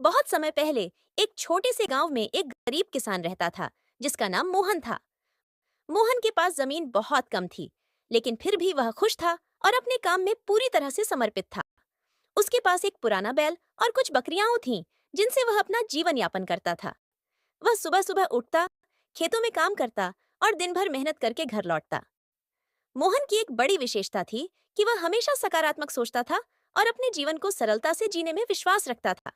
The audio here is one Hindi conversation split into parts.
बहुत समय पहले एक छोटे से गांव में एक गरीब किसान रहता था जिसका नाम मोहन था। मोहन के पास जमीन बहुत कम थी, लेकिन फिर भी वह खुश था और अपने काम में पूरी तरह से समर्पित था। उसके पास एक पुराना बैल और कुछ बकरियां थीं, जिनसे वह अपना जीवन यापन करता था। वह सुबह सुबह उठता, खेतों में काम करता और दिन भर मेहनत करके घर लौटता। मोहन की एक बड़ी विशेषता थी कि वह हमेशा सकारात्मक सोचता था और अपने जीवन को सरलता से जीने में विश्वास रखता था।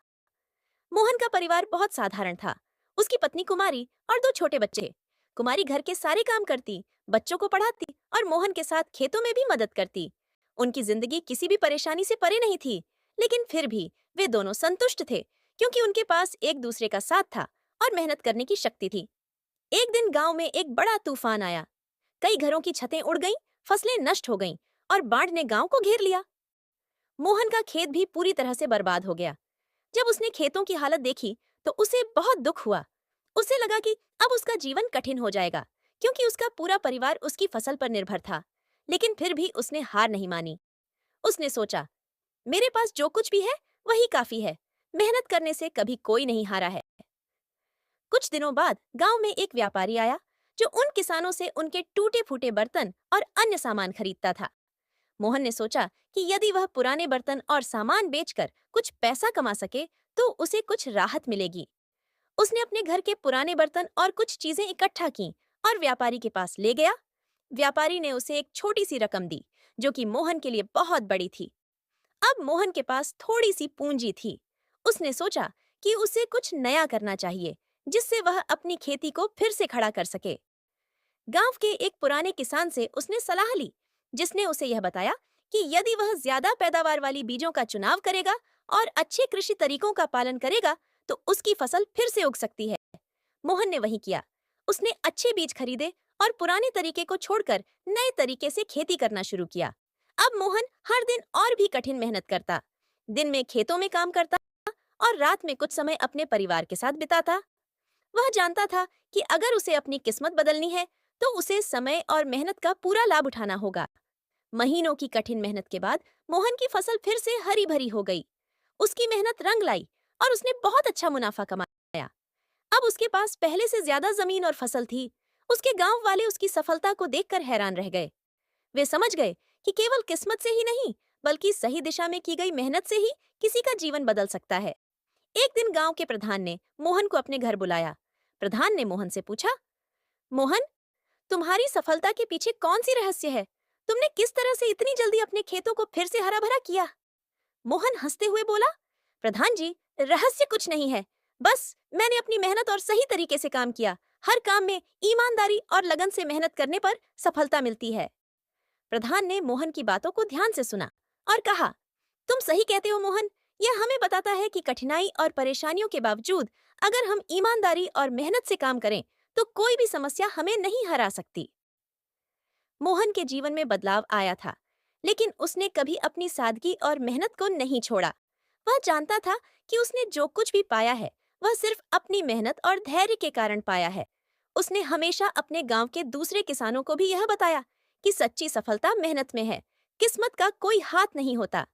मोहन का परिवार बहुत साधारण था। उसकी पत्नी कुमारी और दो छोटे बच्चे। कुमारी घर के सारे काम करती, बच्चों को पढ़ाती और मोहन के साथ खेतों में भी मदद करती। उनकी जिंदगी किसी भी परेशानी से परे नहीं थी, लेकिन फिर भी वे दोनों संतुष्ट थे, क्योंकि उनके पास एक दूसरे का साथ था और मेहनत करने की शक्ति थी। एक दिन गांव में एक बड़ा तूफान आया। कई घरों की छतें उड़ गईं, फसलें नष्ट हो गईं और बाढ़ ने गांव को घेर लिया। मोहन का खेत भी पूरी तरह से बर्बाद हो गया। जब उसने खेतों की हालत देखी तो उसे बहुत दुख हुआ। उसे लगा कि अब उसका जीवन कठिन हो जाएगा, क्योंकि उसका पूरा परिवार उसकी फसल पर निर्भर था। लेकिन फिर भी उसने हार नहीं मानी। उसने सोचा, मेरे पास जो कुछ भी है वही काफी है। मेहनत करने से कभी कोई नहीं हारा है। कुछ दिनों बाद गांव में एक व्यापारी आया, जो उन किसानों से उनके टूटे फूटे बर्तन और अन्य सामान खरीदता था। मोहन ने सोचा कि यदि वह पुराने बर्तन और सामान बेचकर कुछ पैसा कमा सके तो उसे कुछ राहत मिलेगी। उसने अपने घर के पुराने बर्तन और कुछ चीजें इकट्ठा की और व्यापारी के पास ले गया। व्यापारी ने उसे एक छोटी सी रकम दी, जो कि मोहन के लिए बहुत बड़ी थी। अब मोहन के पास थोड़ी सी पूंजी थी। उसने सोचा कि उसे कुछ नया करना चाहिए, जिससे वह अपनी खेती को फिर से खड़ा कर सके। गांव के एक पुराने किसान से उसने सलाह ली, जिसने उसे यह बताया कि यदि वह ज्यादा पैदावार वाली बीजों का चुनाव करेगा और अच्छे कृषि तरीकों का पालन करेगा तो उसकी फसल फिर से उग सकती है। मोहन ने वही किया। उसने अच्छे बीज खरीदे और पुराने तरीके को छोड़कर नए तरीके से खेती करना शुरू किया। अब मोहन हर दिन और भी कठिन मेहनत करता। दिन में खेतों में काम करता और रात में कुछ समय अपने परिवार के साथ बिताता। वह जानता था कि अगर उसे अपनी किस्मत बदलनी है तो उसे समय और मेहनत का पूरा लाभ उठाना होगा। महीनों की कठिन मेहनत के बाद मोहन की फसल फिर से हरी भरी हो गई। उसकी मेहनत रंग लाई और उसने बहुत अच्छा मुनाफा कमाया। अब उसके पास पहले से ज्यादा जमीन और फसल थी। उसके गांव वाले उसकी सफलता को देखकर हैरान रह गए। वे समझ गए कि केवल किस्मत से ही नहीं, बल्कि सही दिशा में की गई मेहनत से ही किसी का जीवन बदल सकता है। एक दिन गांव के प्रधान ने मोहन को अपने घर बुलाया। प्रधान ने मोहन से पूछा, मोहन, तुम्हारी सफलता के पीछे कौन सी रहस्य है? तुमने किस तरह से इतनी जल्दी अपने खेतों को फिर से हरा भरा किया? मोहन हंसते हुए बोला, प्रधान जी, रहस्य कुछ नहीं है। बस मैंने अपनी मेहनत और सही तरीके से काम किया। हर काम में ईमानदारी और लगन से मेहनत करने पर सफलता मिलती है। प्रधान ने मोहन की बातों को ध्यान से सुना और कहा, तुम सही कहते हो मोहन। यह हमें बताता है कि कठिनाई और परेशानियों के बावजूद अगर हम ईमानदारी और मेहनत से काम करें तो कोई भी समस्या हमें नहीं हरा सकती। मोहन के जीवन में बदलाव आया था, लेकिन उसने कभी अपनी सादगी और मेहनत को नहीं छोड़ा। वह जानता था कि उसने जो कुछ भी पाया है वह सिर्फ अपनी मेहनत और धैर्य के कारण पाया है। उसने हमेशा अपने गांव के दूसरे किसानों को भी यह बताया कि सच्ची सफलता मेहनत में है, किस्मत का कोई हाथ नहीं होता।